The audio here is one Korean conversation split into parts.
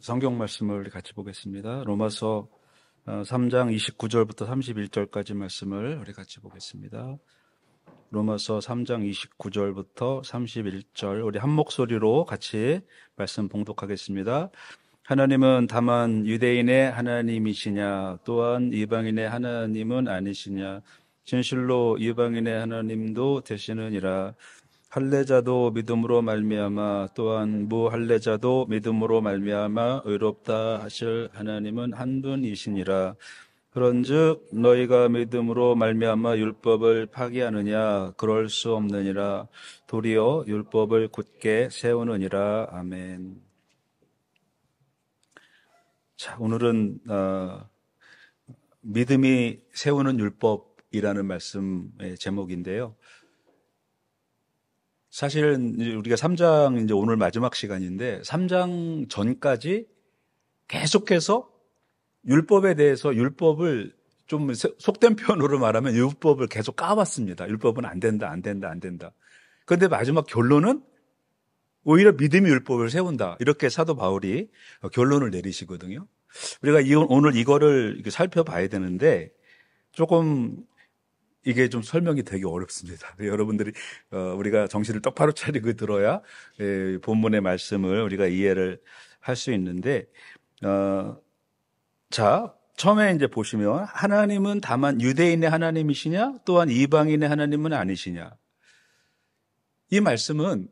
성경 말씀을 같이 보겠습니다. 로마서 3장 29절부터 31절까지 말씀을 우리 같이 보겠습니다. 로마서 3장 29절부터 31절 우리 한 목소리로 같이 말씀 봉독하겠습니다. 하나님은 다만 유대인의 하나님이시냐 또한 이방인의 하나님은 아니시냐 진실로 이방인의 하나님도 되시느니라. 할례자도 믿음으로 말미암아 또한 무할례자도 믿음으로 말미암아 의롭다 하실 하나님은 한 분이시니라. 그런즉 너희가 믿음으로 말미암아 율법을 파기하느냐 그럴 수 없느니라. 도리어 율법을 굳게 세우느니라. 아멘. 자, 오늘은 믿음이 세우는 율법이라는 말씀의 제목인데요. 사실은 우리가 3장 이제 오늘 마지막 시간인데 3장 전까지 계속해서 율법에 대해서 율법을 좀 속된 표현으로 말하면 율법을 계속 까봤습니다. 율법은 안 된다. 그런데 마지막 결론은 오히려 믿음이 율법을 세운다. 이렇게 사도 바울이 결론을 내리시거든요. 우리가 오늘 이거를 살펴봐야 되는데 조금 이게 좀 설명이 되게 어렵습니다. 여러분들이 우리가 정신을 똑바로 차리고 들어야 본문의 말씀을 우리가 이해를 할 수 있는데 자, 처음에 이제 보시면 하나님은 다만 유대인의 하나님이시냐 또한 이방인의 하나님은 아니시냐. 이 말씀은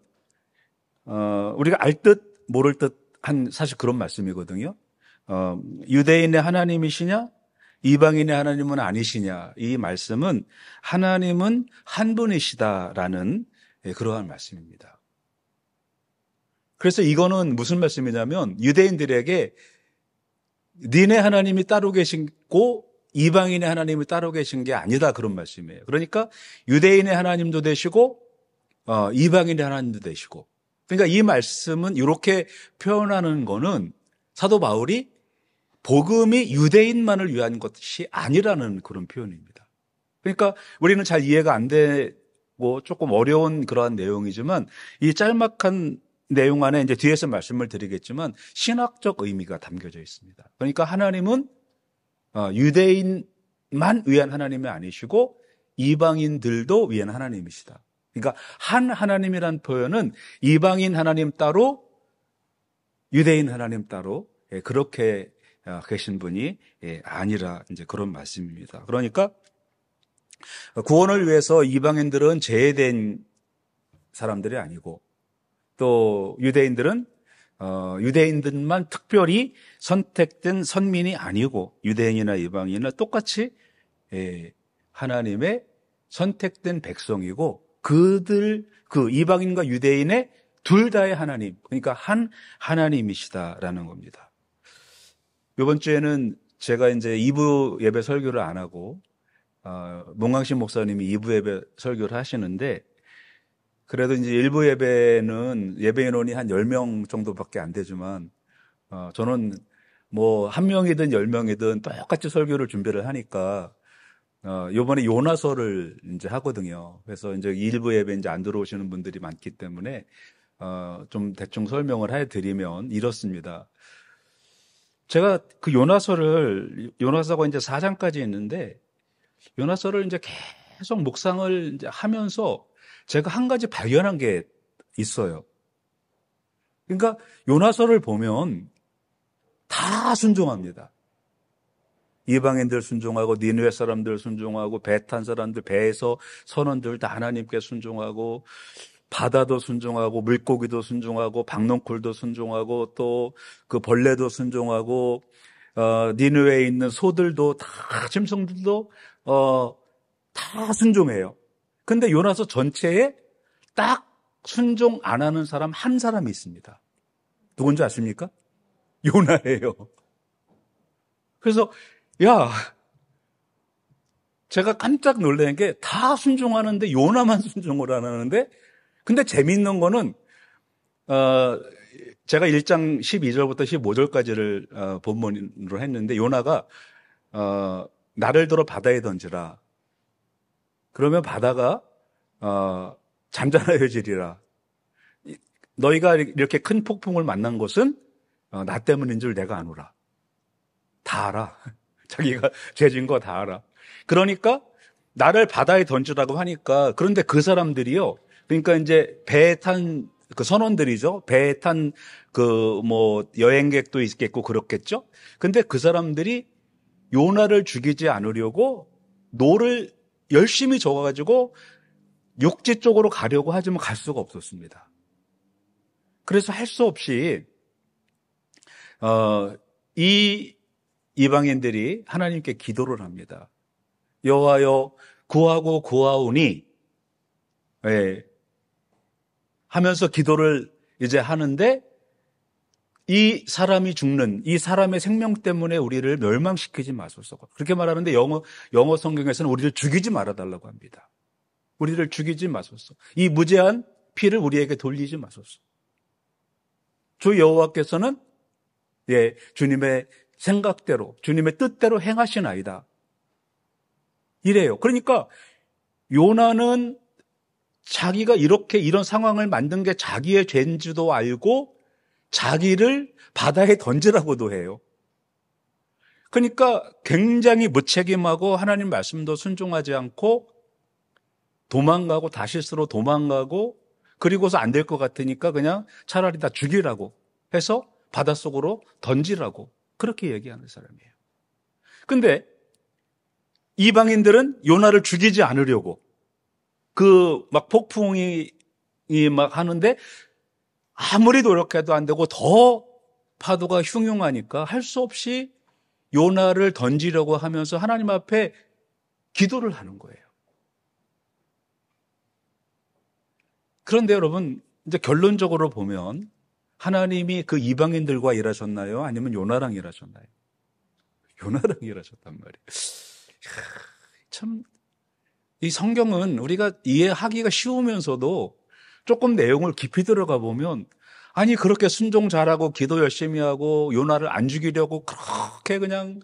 우리가 알 듯 모를 듯한 사실 그런 말씀이거든요. 유대인의 하나님이시냐 이방인의 하나님은 아니시냐. 이 말씀은 하나님은 한 분이시다라는 그러한 말씀입니다. 그래서 이거는 무슨 말씀이냐면 유대인들에게 니네 하나님이 따로 계시고 이방인의 하나님이 따로 계신 게 아니다 그런 말씀이에요. 그러니까 유대인의 하나님도 되시고 이방인의 하나님도 되시고, 그러니까 이 말씀은 이렇게 표현하는 거는 사도 바울이 복음이 유대인만을 위한 것이 아니라는 그런 표현입니다. 그러니까 우리는 잘 이해가 안 되고 조금 어려운 그러한 내용이지만 이 짤막한 내용 안에 이제 뒤에서 말씀을 드리겠지만 신학적 의미가 담겨져 있습니다. 그러니까 하나님은 유대인만 위한 하나님이 아니시고 이방인들도 위한 하나님이시다. 그러니까 한 하나님이란 표현은 이방인 하나님 따로 유대인 하나님 따로 그렇게 계신 분이 아니라 이제 그런 말씀입니다. 그러니까 구원을 위해서 이방인들은 제외된 사람들이 아니고 또 유대인들은 유대인들만 특별히 선택된 선민이 아니고 유대인이나 이방인이나 똑같이 하나님의 선택된 백성이고 그 이방인과 유대인의 둘 다의 하나님, 그러니까 한 하나님이시다라는 겁니다. 이번 주에는 제가 이제 2부 예배 설교를 안 하고 문광신 목사님이 2부 예배 설교를 하시는데, 그래도 이제 1부 예배는 예배 인원이 한 10명 정도밖에 안 되지만 저는 뭐 1명이든 10명이든 똑같이 설교를 준비를 하니까 이번에 요나서를 이제 하거든요. 그래서 이제 1부 예배 이제 안 들어오시는 분들이 많기 때문에 좀 대충 설명을 해드리면 이렇습니다. 제가 그 요나서가 이제 4장까지 있는데, 요나서를 이제 계속 묵상을 이제 하면서 제가 한 가지 발견한 게 있어요. 그러니까 요나서를 보면 다 순종합니다. 이방인들 순종하고 니느웨 사람들 순종하고 배 탄 사람들, 배에서 선원들 다 하나님께 순종하고 바다도 순종하고 물고기도 순종하고 박농쿨도 순종하고 또 그 벌레도 순종하고 니느웨에 있는 소들도 다 짐승들도 다 순종해요. 근데 요나서 전체에 딱 순종 안 하는 사람 한 사람이 있습니다. 누군지 아십니까? 요나예요. 그래서 제가 깜짝 놀란 게 다 순종하는데 요나만 순종을 안 하는데, 근데 재미있는 거는 제가 1장 12절부터 15절까지를 본문으로 했는데 요나가 나를 들어 바다에 던지라. 그러면 바다가 잠잠해지리라. 너희가 이렇게 큰 폭풍을 만난 것은 나 때문인 줄 내가 아노라. 다 알아. 자기가 죄진 거 다 알아. 그러니까 나를 바다에 던지라고 하니까, 그런데 그 사람들이요, 그러니까 이제 배에 탄 그 선원들이죠. 배에 탄 그 뭐 여행객도 있겠고 그렇겠죠. 근데 그 사람들이 요나를 죽이지 않으려고 노를 열심히 저어가지고 육지 쪽으로 가려고 하지만 갈 수가 없었습니다. 그래서 할 수 없이 이 이방인들이 하나님께 기도를 합니다. 여호와여 구하고 구하오니, 하면서 기도를 이제 하는데, 이 사람이 죽는, 이 사람의 생명 때문에 우리를 멸망시키지 마소서. 그렇게 말하는데 영어 성경에서는 우리를 죽이지 말아달라고 합니다. 우리를 죽이지 마소서. 이 무죄한 피를 우리에게 돌리지 마소서. 주 여호와께서는 주님의 생각대로, 주님의 뜻대로 행하시나이다. 이래요. 그러니까 요나는 자기가 이런 상황을 만든 게 자기의 죄인지도 알고 자기를 바다에 던지라고도 해요. 그러니까 굉장히 무책임하고 하나님 말씀도 순종하지 않고 도망가고 다시스로 도망가고, 그리고서 안 될 것 같으니까 그냥 차라리 다 죽이라고 해서 바닷속으로 던지라고 그렇게 얘기하는 사람이에요. 근데 이방인들은 요나를 죽이지 않으려고 막 폭풍이 막 하는데 아무리 노력해도 안 되고 더 파도가 흉흉하니까 할 수 없이 요나를 던지려고 하면서 하나님 앞에 기도를 하는 거예요. 그런데 여러분, 이제 결론적으로 보면 하나님이 그 이방인들과 일하셨나요? 아니면 요나랑 일하셨나요? 요나랑 일하셨단 말이에요. 참, 이 성경은 우리가 이해하기가 쉬우면서도 조금 내용을 깊이 들어가 보면, 아니 그렇게 순종 잘하고 기도 열심히 하고 요나를 안 죽이려고 그렇게 그냥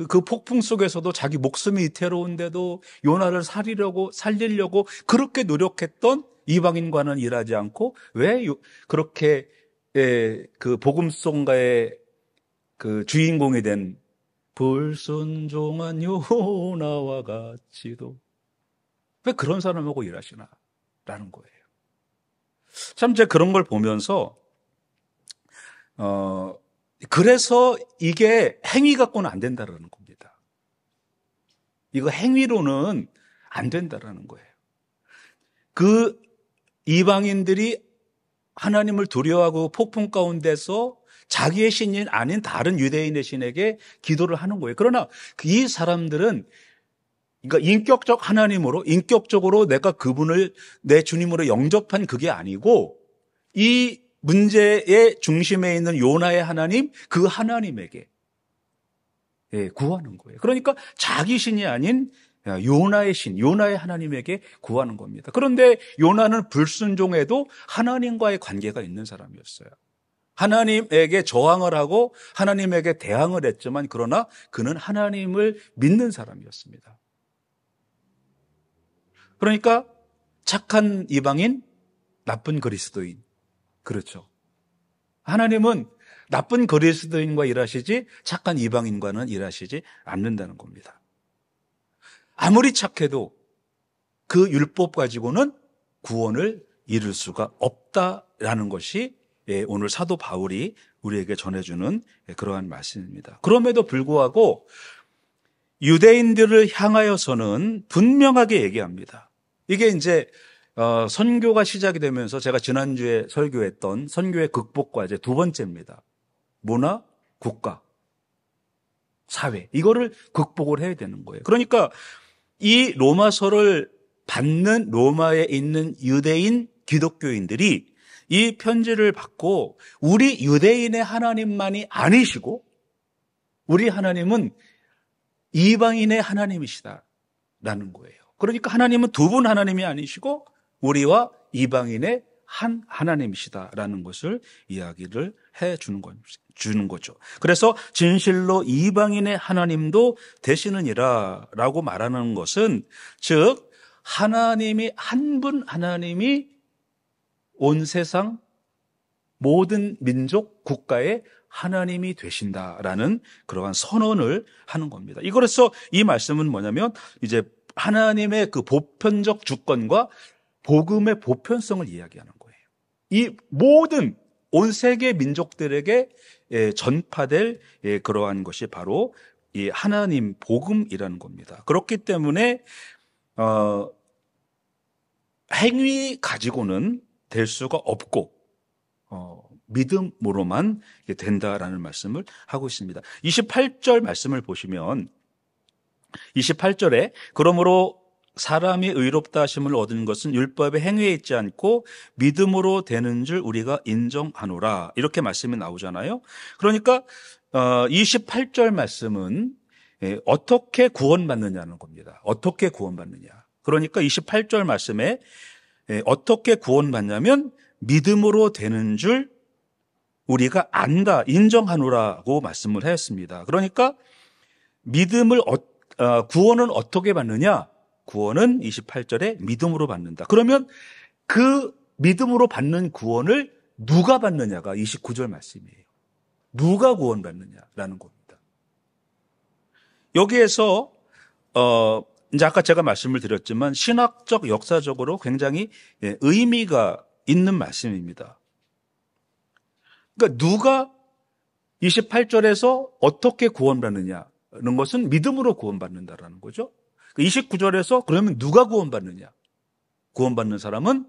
그 폭풍 속에서도 자기 목숨이 위태로운데도 요나를 살리려고 그렇게 노력했던 이방인과는 일하지 않고 왜 그렇게 그 복음송가의 그 주인공이 된 불순종한 요나와 같이도 왜 그런 사람하고 일하시나라는 거예요. 참 제가 그런 걸 보면서 그래서 이게 행위 갖고는 안 된다라는 겁니다. 이거 행위로는 안 된다라는 거예요. 그 이방인들이 하나님을 두려워하고 폭풍 가운데서 자기의 신이 아닌 다른 유대인의 신에게 기도를 하는 거예요. 그러나 이 사람들은 그러니까 인격적으로 내가 그분을 내 주님으로 영접한 그게 아니고 이 문제의 중심에 있는 요나의 하나님, 그 하나님에게 구하는 거예요. 그러니까 자기 신이 아닌 요나의 신, 요나의 하나님에게 구하는 겁니다. 그런데 요나는 불순종해도 하나님과의 관계가 있는 사람이었어요. 하나님에게 저항을 하고 하나님에게 대항을 했지만 그러나 그는 하나님을 믿는 사람이었습니다. 그러니까 착한 이방인, 나쁜 그리스도인. 그렇죠. 하나님은 나쁜 그리스도인과 일하시지 착한 이방인과는 일하시지 않는다는 겁니다. 아무리 착해도 그 율법 가지고는 구원을 이룰 수가 없다라는 것이 오늘 사도 바울이 우리에게 전해주는 그러한 말씀입니다. 그럼에도 불구하고 유대인들을 향하여서는 분명하게 얘기합니다. 이게 이제 선교가 시작이 되면서 제가 지난주에 설교했던 선교의 극복 과제 두 번째입니다. 문화, 국가, 사회, 이거를 극복을 해야 되는 거예요. 그러니까 이 로마서를 받는 로마에 있는 유대인 기독교인들이 이 편지를 받고 우리 유대인의 하나님만이 아니시고 우리 하나님은 이방인의 하나님이시다라는 거예요. 그러니까 하나님은 두 분 하나님이 아니시고 우리와 이방인의 한 하나님이시다라는 것을 이야기를 해 주는 거죠. 그래서 진실로 이방인의 하나님도 되시느니라 라고 말하는 것은 즉 하나님이 한 분 하나님이 온 세상 모든 민족, 국가의 하나님이 되신다라는 그러한 선언을 하는 겁니다. 이거로서 이 말씀은 뭐냐면 이제 하나님의 그 보편적 주권과 복음의 보편성을 이야기하는 거예요. 이 모든 온 세계 민족들에게 전파될 그러한 것이 바로 이 하나님 복음이라는 겁니다. 그렇기 때문에 행위 가지고는 될 수가 없고 믿음으로만 된다라는 말씀을 하고 있습니다. 28절 말씀을 보시면 28절에 그러므로 사람이 의롭다 하심을 얻은 것은 율법의 행위에 있지 않고 믿음으로 되는 줄 우리가 인정하노라 이렇게 말씀이 나오잖아요. 그러니까 28절 말씀은 어떻게 구원받느냐는 겁니다. 어떻게 구원받느냐. 그러니까 28절 말씀에 어떻게 구원받냐면 믿음으로 되는 줄 우리가 안다, 인정하노라고 말씀을 하였습니다. 그러니까 믿음을 구원은 어떻게 받느냐? 구원은 28절에 믿음으로 받는다. 그러면 그 믿음으로 받는 구원을 누가 받느냐가 29절 말씀이에요. 누가 구원받느냐라는 겁니다. 여기에서 이제 아까 제가 말씀을 드렸지만 신학적 역사적으로 굉장히 의미가 있는 말씀입니다. 그러니까 누가 28절에서 어떻게 구원받느냐는 것은 믿음으로 구원받는다라는 거죠. 29절에서 그러면 누가 구원받느냐? 구원받는 사람은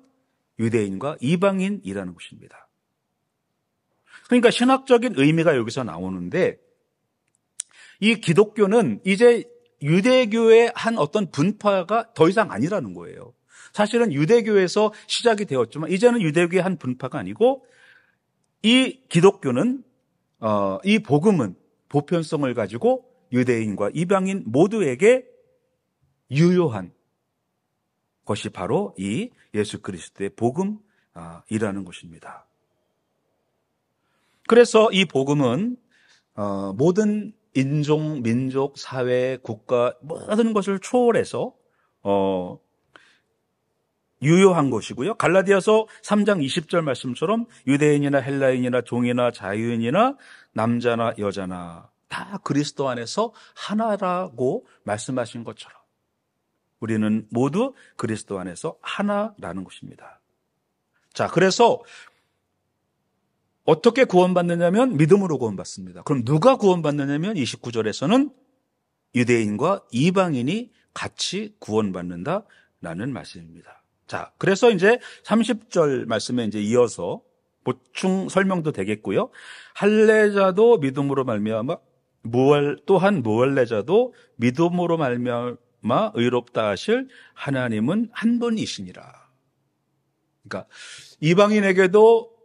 유대인과 이방인이라는 것입니다. 그러니까 신학적인 의미가 여기서 나오는데 이 기독교는 이제 유대교의 한 어떤 분파가 더 이상 아니라는 거예요. 사실은 유대교에서 시작이 되었지만 이제는 유대교의 한 분파가 아니고 이 기독교는 이 복음은 보편성을 가지고 유대인과 이방인 모두에게 유효한 것이 바로 이 예수 그리스도의 복음이라는 것입니다. 그래서 이 복음은 모든 인종, 민족, 사회, 국가 모든 것을 초월해서 유효한 것이고요. 갈라디아서 3장 20절 말씀처럼 유대인이나 헬라인이나 종이나 자유인이나 남자나 여자나 다 그리스도 안에서 하나라고 말씀하신 것처럼 우리는 모두 그리스도 안에서 하나라는 것입니다. 자, 그래서 어떻게 구원받느냐면 믿음으로 구원받습니다. 그럼 누가 구원받느냐면 29절에서는 유대인과 이방인이 같이 구원받는다라는 말씀입니다. 자, 그래서 이제 30절 말씀에 이제 이어서 보충 설명도 되겠고요. 할례자도 믿음으로 말미암아 또한 무할례자도 믿음으로 말미암아 의롭다 하실 하나님은 한 분이시니라. 그러니까 이방인에게도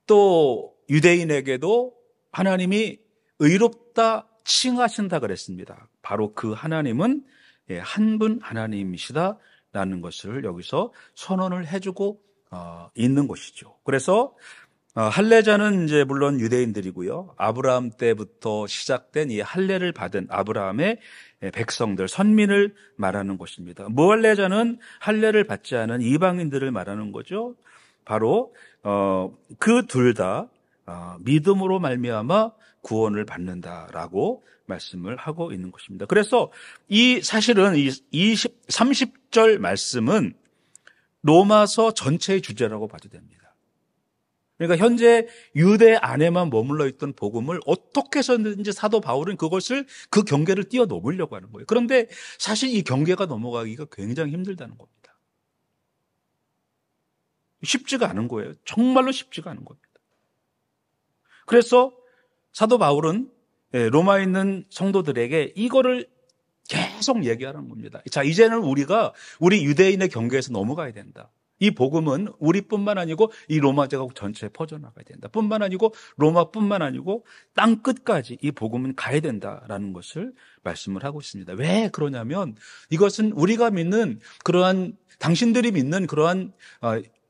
또 유대인에게도 하나님이 의롭다 칭하신다 그랬습니다. 바로 그 하나님은 한 분 하나님이시다라는 것을 여기서 선언을 해주고 있는 것이죠. 그래서 할례자는 이제 물론 유대인들이고요. 아브라함 때부터 시작된 이 할례를 받은 아브라함의 백성들, 선민을 말하는 것입니다. 무할례자는 할례를 받지 않은 이방인들을 말하는 거죠. 바로 그 둘 다 믿음으로 말미암아 구원을 받는다라고 말씀을 하고 있는 것입니다. 그래서 사실은 30절 말씀은 로마서 전체의 주제라고 봐도 됩니다. 그러니까 현재 유대 안에만 머물러 있던 복음을 어떻게 해서든지 사도 바울은 그 경계를 뛰어넘으려고 하는 거예요. 그런데 사실 이 경계가 넘어가기가 굉장히 힘들다는 겁니다. 쉽지가 않은 거예요. 정말로 쉽지가 않은 겁니다. 그래서 사도 바울은 로마에 있는 성도들에게 이거를 계속 얘기하는 겁니다. 자, 이제는 우리 유대인의 경계에서 넘어가야 된다. 이 복음은 우리뿐만 아니고 이 로마 제국 전체에 퍼져나가야 된다. 뿐만 아니고 로마뿐만 아니고 땅 끝까지 이 복음은 가야 된다라는 것을 말씀을 하고 있습니다. 왜 그러냐면 이것은 우리가 믿는 당신들이 믿는 그러한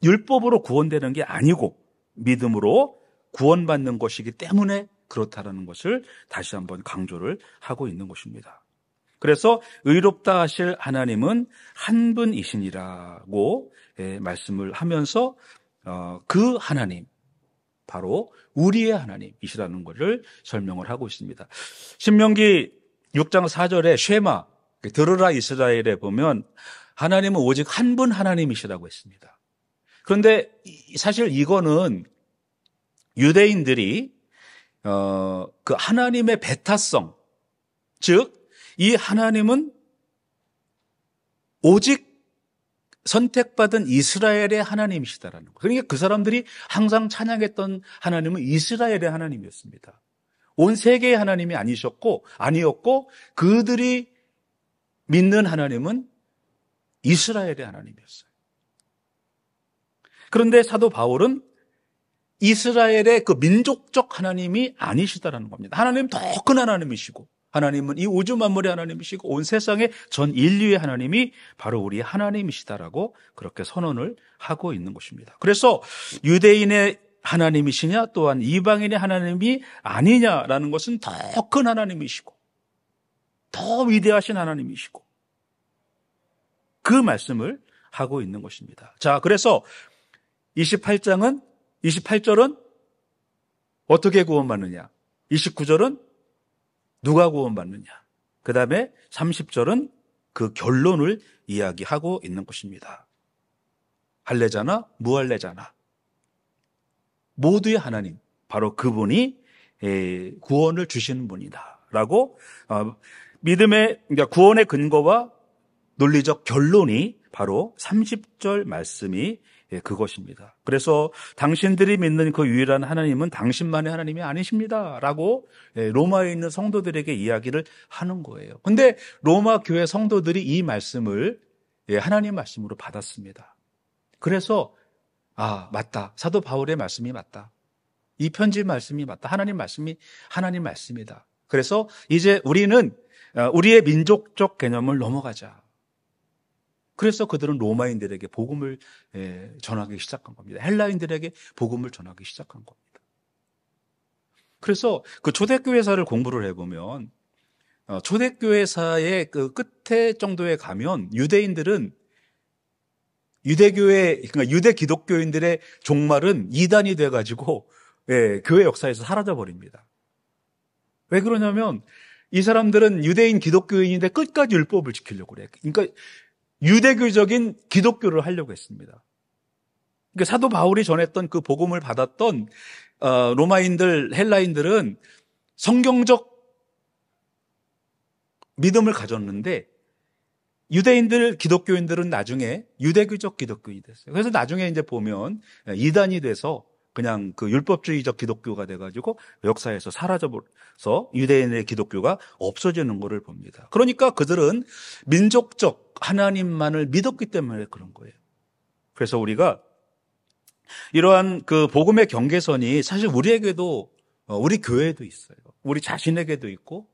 율법으로 구원되는 게 아니고 믿음으로 구원받는 것이기 때문에 그렇다라는 것을 다시 한번 강조를 하고 있는 것입니다. 그래서 의롭다 하실 하나님은 한 분이시니라고 말씀을 하면서 그 하나님, 바로 우리의 하나님이시라는 것을 설명을 하고 있습니다. 신명기 6장 4절에 쉐마, 들으라 이스라엘에 보면 하나님은 오직 한 분 하나님이시라고 했습니다. 그런데 사실 이거는 유대인들이 그 하나님의 배타성, 즉 이 하나님은 오직 선택받은 이스라엘의 하나님이시다라는 것. 그러니까 그 사람들이 항상 찬양했던 하나님은 이스라엘의 하나님이었습니다. 온 세계의 하나님이 아니었고 그들이 믿는 하나님은 이스라엘의 하나님이었어요. 그런데 사도 바울은 이스라엘의 그 민족적 하나님이 아니시다라는 겁니다. 하나님은 더 큰 하나님이시고 하나님은 이 우주 만물의 하나님이시고 온 세상의 전 인류의 하나님이 바로 우리의 하나님이시다라고 그렇게 선언을 하고 있는 것입니다. 그래서 유대인의 하나님이시냐 또한 이방인의 하나님이 아니냐라는 것은 더 큰 하나님이시고 더 위대하신 하나님이시고 그 말씀을 하고 있는 것입니다. 자, 그래서 28절은 어떻게 구원받느냐? 29절은 누가 구원받느냐? 그 다음에 30절은 그 결론을 이야기하고 있는 것입니다. 할례자나 무할례자나 모두의 하나님, 바로 그분이 구원을 주시는 분이다 라고 믿음의, 그러니까 구원의 근거와 논리적 결론이 바로 30절 말씀이 그것입니다. 그래서 당신들이 믿는 그 유일한 하나님은 당신만의 하나님이 아니십니다 라고 로마에 있는 성도들에게 이야기를 하는 거예요. 근데 로마 교회 성도들이 이 말씀을 하나님 말씀으로 받았습니다. 그래서 맞다. 사도 바울의 말씀이 맞다. 이 편지 말씀이 맞다. 하나님 말씀이 하나님 말씀이다. 그래서 이제 우리는 우리의 민족적 개념을 넘어가자. 그래서 그들은 로마인들에게 복음을 전하기 시작한 겁니다. 헬라인들에게 복음을 전하기 시작한 겁니다. 그래서 그 초대교회사를 공부를 해보면 초대교회사의 그 끝에 정도에 가면 유대인들은 유대교회, 그러니까 유대 기독교인들의 종말은 이단이 돼가지고 교회 역사에서 사라져버립니다. 왜 그러냐면 이 사람들은 유대인 기독교인인데 끝까지 율법을 지키려고 그래요. 그러니까 유대교적인 기독교를 하려고 했습니다. 그러니까 사도 바울이 전했던 그 복음을 받았던 로마인들, 헬라인들은 성경적 믿음을 가졌는데 유대인들, 기독교인들은 나중에 유대교적 기독교인이 됐어요. 그래서 나중에 이제 보면 이단이 돼서 그냥 그 율법주의적 기독교가 돼가지고 역사에서 사라져버려서 유대인의 기독교가 없어지는 것을 봅니다. 그러니까 그들은 민족적 하나님만을 믿었기 때문에 그런 거예요. 그래서 우리가 이러한 그 복음의 경계선이 사실 우리에게도 우리 교회에도 있어요. 우리 자신에게도 있고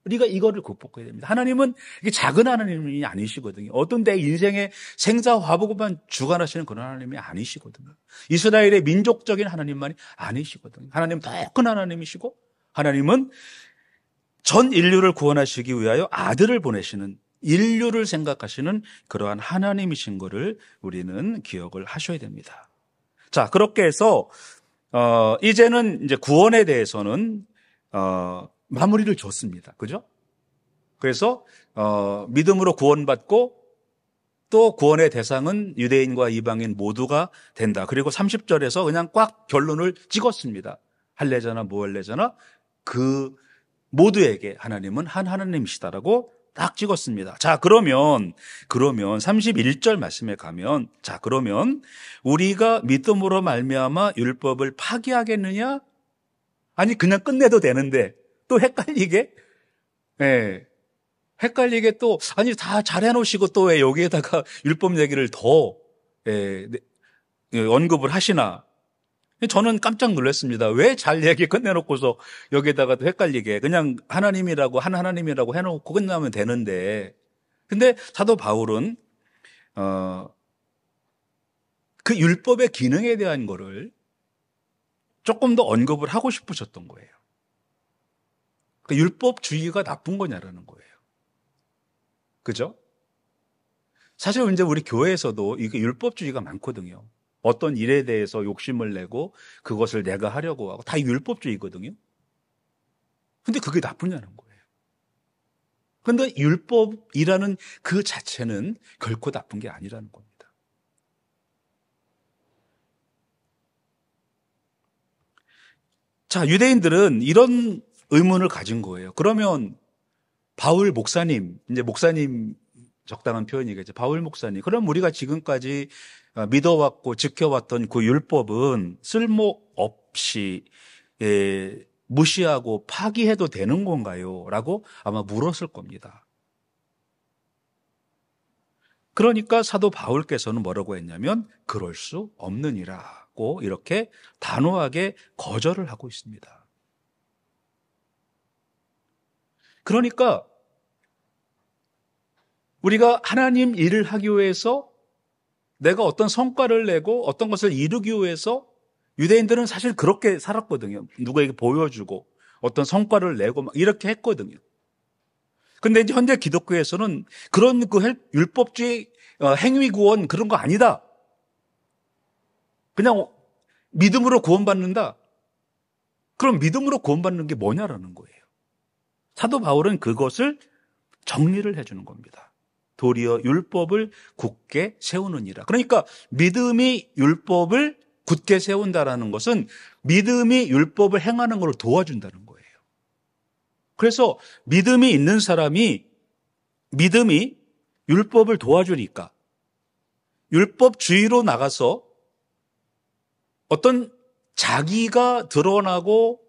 우리가 이거를 극복해야 됩니다. 하나님은 이게 작은 하나님이 아니시거든요. 어떤 내 인생의 생사화복만 주관하시는 그런 하나님이 아니시거든요. 이스라엘의 민족적인 하나님만이 아니시거든요. 하나님은 더 큰 하나님이시고 하나님은 전 인류를 구원하시기 위하여 아들을 보내시는 인류를 생각하시는 그러한 하나님이신 것을 우리는 기억을 하셔야 됩니다. 자, 그렇게 해서 이제는 이제 구원에 대해서는 마무리를 줬습니다. 그죠? 그래서 믿음으로 구원받고 또 구원의 대상은 유대인과 이방인 모두가 된다. 그리고 30절에서 그냥 꽉 결론을 찍었습니다. 할례자나 무할례자나 그 모두에게 하나님은 한 하나님이시다라고 딱 찍었습니다. 자, 그러면 31절 말씀에 가면 자, 그러면 우리가 믿음으로 말미암아 율법을 파기하겠느냐? 아니 그냥 끝내도 되는데 또 헷갈리게 또 아니 다 잘해 놓으시고 또 왜 여기에다가 율법 얘기를 더 언급을 하시나? 저는 깜짝 놀랐습니다. 왜 잘 얘기 끝내놓고서 여기에다가 또 헷갈리게 그냥 하나님이라고 한 하나님이라고 해놓고 끝나면 되는데, 근데 사도 바울은 그 율법의 기능에 대한 거를 조금 더 언급을 하고 싶으셨던 거예요. 그 율법주의가 나쁜 거냐라는 거예요. 그죠? 사실 이제 우리 교회에서도 이게 율법주의가 많거든요. 어떤 일에 대해서 욕심을 내고 그것을 내가 하려고 하고 다 율법주의거든요. 근데 그게 나쁘냐는 거예요. 근데 율법이라는 그 자체는 결코 나쁜 게 아니라는 겁니다. 자, 유대인들은 이런 의문을 가진 거예요. 그러면 바울 목사님, 이제 목사님 적당한 표현이겠죠. 바울 목사님. 그럼 우리가 지금까지 믿어왔고 지켜왔던 그 율법은 쓸모없이 무시하고 파기해도 되는 건가요? 라고 아마 물었을 겁니다. 그러니까 사도 바울께서는 뭐라고 했냐면 그럴 수 없느니라고 이렇게 단호하게 거절을 하고 있습니다. 그러니까 우리가 하나님 일을 하기 위해서 내가 어떤 성과를 내고 어떤 것을 이루기 위해서 유대인들은 사실 그렇게 살았거든요. 누구에게 보여주고 어떤 성과를 내고 막 이렇게 했거든요. 근데 이제 현대 기독교에서는 그런 그 율법주의 행위 구원 그런 거 아니다. 그냥 믿음으로 구원받는다. 그럼 믿음으로 구원받는 게 뭐냐라는 거예요. 사도 바울은 그것을 정리를 해주는 겁니다. 도리어 율법을 굳게 세우느니라. 그러니까 믿음이 율법을 굳게 세운다라는 것은 믿음이 율법을 행하는 걸 도와준다는 거예요. 그래서 믿음이 있는 사람이 믿음이 율법을 도와주니까 율법주의로 나가서 어떤 자기가 드러나고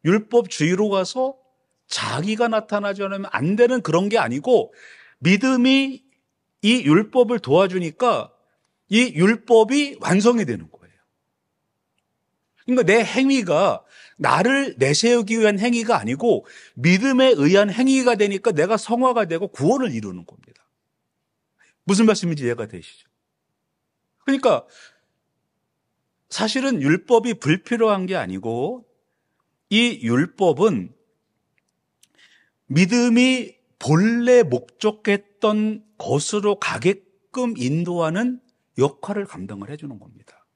율법주의로 가서 자기가 나타나지 않으면 안 되는 그런 게 아니고 믿음이 이 율법을 도와주니까 이 율법이 완성이 되는 거예요. 그러니까 내 행위가 나를 내세우기 위한 행위가 아니고 믿음에 의한 행위가 되니까 내가 성화가 되고 구원을 이루는 겁니다. 무슨 말씀인지 이해가 되시죠? 그러니까 사실은 율법이 불필요한 게 아니고 이 율법은 믿음이 본래 목적했던 것으로 가게끔 인도하는 역할을 감당을 해주는 겁니다.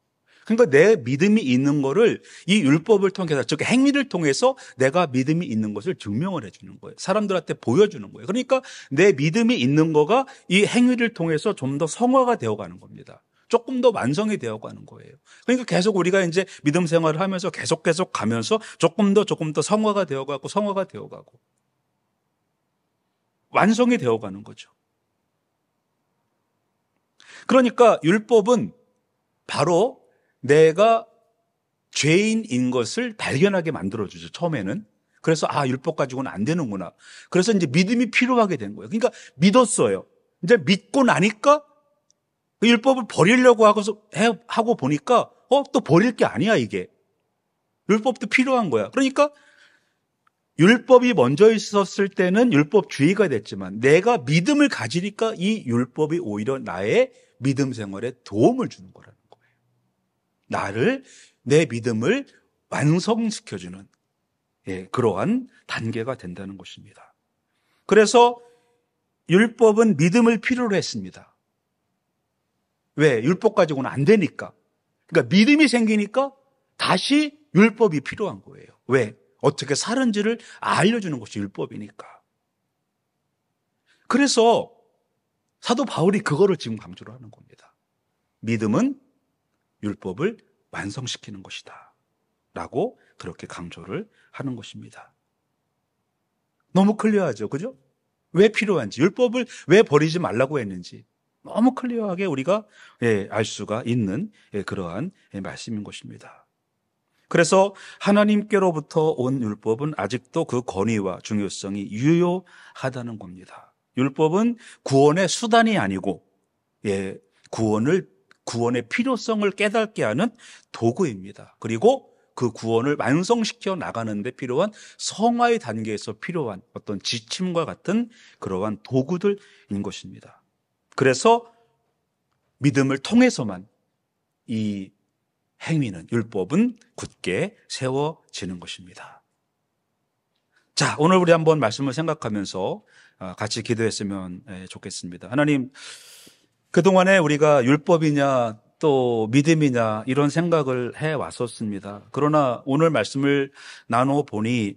그러니까 내 믿음이 있는 거를 이 율법을 통해서, 즉 행위를 통해서 내가 믿음이 있는 것을 증명을 해주는 거예요. 사람들한테 보여주는 거예요. 그러니까 내 믿음이 있는 거가 이 행위를 통해서 좀 더 성화가 되어가는 겁니다. 조금 더 완성이 되어가는 거예요. 그러니까 계속 우리가 이제 믿음 생활을 하면서 계속 가면서 조금 더 성화가 되어가고 성화가 되어가고 완성이 되어가는 거죠. 그러니까 율법은 바로 내가 죄인인 것을 발견하게 만들어주죠, 처음에는. 그래서, 율법 가지고는 안 되는구나. 그래서 이제 믿음이 필요하게 된 거예요. 그러니까 믿었어요. 이제 믿고 나니까 그 율법을 버리려고 하고 보니까, 또 버릴 게 아니야, 이게. 율법도 필요한 거야. 그러니까 율법이 먼저 있었을 때는 율법주의가 됐지만 내가 믿음을 가지니까 이 율법이 오히려 나의 믿음 생활에 도움을 주는 거라는 거예요. 내 믿음을 완성시켜주는 그러한 단계가 된다는 것입니다. 그래서 율법은 믿음을 필요로 했습니다. 왜? 율법 가지고는 안 되니까. 그러니까 믿음이 생기니까 다시 율법이 필요한 거예요. 왜? 어떻게 사는지를 알려주는 것이 율법이니까. 그래서 사도 바울이 그거를 지금 강조를 하는 겁니다. 믿음은 율법을 완성시키는 것이다 라고 그렇게 강조를 하는 것입니다. 너무 클리어하죠, 그죠? 왜 필요한지, 율법을 왜 버리지 말라고 했는지 너무 클리어하게 우리가 알 수가 있는 그러한 말씀인 것입니다. 그래서 하나님께로부터 온 율법은 아직도 그 권위와 중요성이 유효하다는 겁니다. 율법은 구원의 수단이 아니고 구원의 필요성을 깨닫게 하는 도구입니다. 그리고 그 구원을 완성시켜 나가는 데 필요한 성화의 단계에서 필요한 어떤 지침과 같은 그러한 도구들인 것입니다. 그래서 믿음을 통해서만 이 행위는, 율법은 굳게 세워지는 것입니다. 자, 오늘 우리 한번 말씀을 생각하면서 같이 기도했으면 좋겠습니다. 하나님, 그동안에 우리가 율법이냐 또 믿음이냐 이런 생각을 해 왔었습니다. 그러나 오늘 말씀을 나누어 보니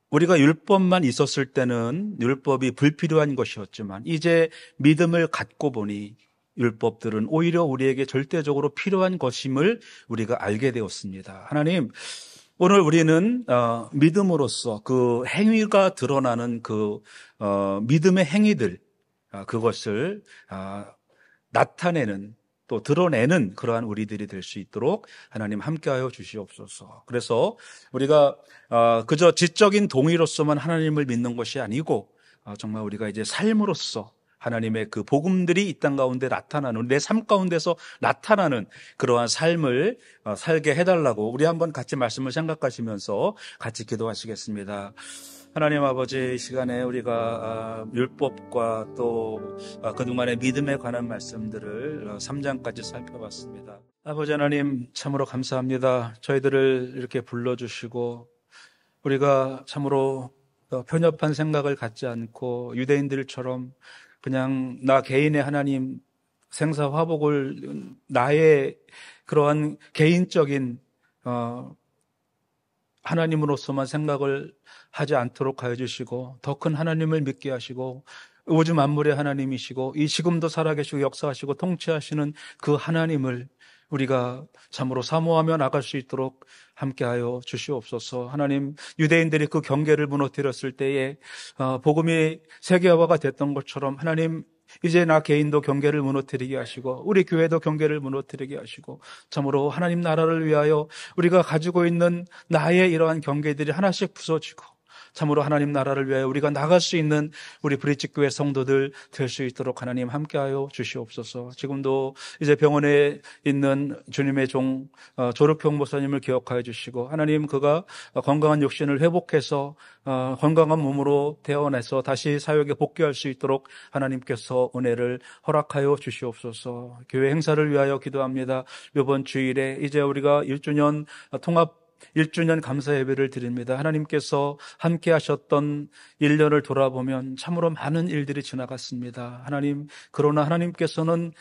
우리가 율법만 있었을 때는 율법이 불필요한 것이었지만 이제 믿음을 갖고 보니 율법들은 오히려 우리에게 절대적으로 필요한 것임을 우리가 알게 되었습니다. 하나님, 오늘 우리는 믿음으로써 그 행위가 드러나는 그 믿음의 행위들, 그것을 나타내는 또 드러내는 그러한 우리들이 될 수 있도록 하나님 함께하여 주시옵소서. 그래서 우리가 그저 지적인 동의로서만 하나님을 믿는 것이 아니고 정말 우리가 이제 삶으로서 하나님의 그 복음들이 이 땅 가운데 나타나는, 내 삶 가운데서 나타나는 그러한 삶을 살게 해달라고 우리 한번 같이 말씀을 생각하시면서 같이 기도하시겠습니다. 하나님 아버지, 이 시간에 우리가 율법과 또 그동안의 믿음에 관한 말씀들을 3장까지 살펴봤습니다. 아버지 하나님, 참으로 감사합니다. 저희들을 이렇게 불러주시고 우리가 참으로 편협한 생각을 갖지 않고 유대인들처럼 그냥 나 개인의 하나님 생사화복을 나의 그러한 개인적인 하나님으로서만 생각을 하지 않도록 하여 주시고 더 큰 하나님을 믿게 하시고 우주 만물의 하나님이시고 이 지금도 살아계시고 역사하시고 통치하시는 그 하나님을 우리가 참으로 사모하며 나갈 수 있도록 함께하여 주시옵소서. 하나님, 유대인들이 그 경계를 무너뜨렸을 때에 복음이 세계화가 됐던 것처럼 하나님, 이제 나 개인도 경계를 무너뜨리게 하시고 우리 교회도 경계를 무너뜨리게 하시고 참으로 하나님 나라를 위하여 우리가 가지고 있는 나의 이러한 경계들이 하나씩 부서지고 참으로 하나님 나라를 위하여 우리가 나갈 수 있는 우리 브릿지교회 성도들 될 수 있도록 하나님 함께하여 주시옵소서. 지금도 이제 병원에 있는 주님의 종 조르평 목사님을 기억하여 주시고 하나님, 그가 건강한 육신을 회복해서 건강한 몸으로 태어나서 다시 사역에 복귀할 수 있도록 하나님께서 은혜를 허락하여 주시옵소서. 교회 행사를 위하여 기도합니다. 이번 주일에 이제 우리가 1주년 통합 1주년 감사 예배를 드립니다. 하나님께서 함께 하셨던 1년을 돌아보면 참으로 많은 일들이 지나갔습니다. 하나님, 그러나 하나님께서는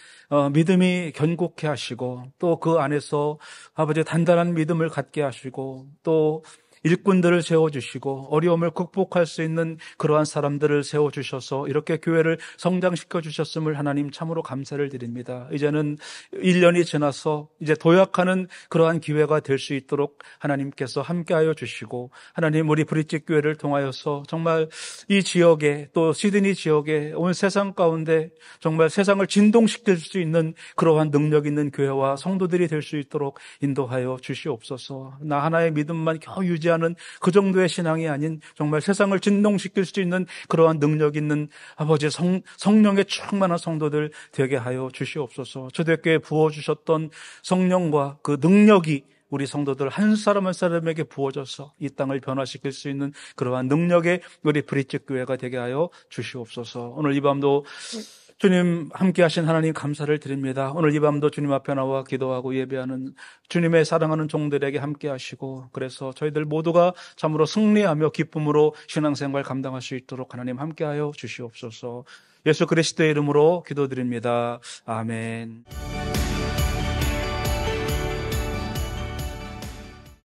믿음이 견고케 하시고 또 그 안에서 아버지 단단한 믿음을 갖게 하시고 또 일꾼들을 세워주시고 어려움을 극복할 수 있는 그러한 사람들을 세워주셔서 이렇게 교회를 성장시켜 주셨음을 하나님 참으로 감사를 드립니다. 이제는 1년이 지나서 이제 도약하는 그러한 기회가 될 수 있도록 하나님께서 함께하여 주시고 하나님, 우리 브릿지교회를 통하여서 정말 이 지역에 또 시드니 지역에 온 세상 가운데 정말 세상을 진동시킬 수 있는 그러한 능력 있는 교회와 성도들이 될 수 있도록 인도하여 주시옵소서. 나 하나의 믿음만 겨우 유지하는 그 정도의 신앙이 아닌 정말 세상을 진동시킬 수 있는 그러한 능력 있는 아버지 성령의 충만한 성도들 되게 하여 주시옵소서. 초대교회에 부어주셨던 성령과 그 능력이 우리 성도들 한 사람 한 사람에게 부어져서 이 땅을 변화시킬 수 있는 그러한 능력의 우리 브릿지교회가 되게 하여 주시옵소서. 오늘 이 밤도 주님 함께 하신 하나님 감사를 드립니다. 오늘 이 밤도 주님 앞에 나와 기도하고 예배하는 주님의 사랑하는 종들에게 함께 하시고 그래서 저희들 모두가 참으로 승리하며 기쁨으로 신앙생활 감당할 수 있도록 하나님 함께하여 주시옵소서. 예수 그리스도의 이름으로 기도드립니다. 아멘.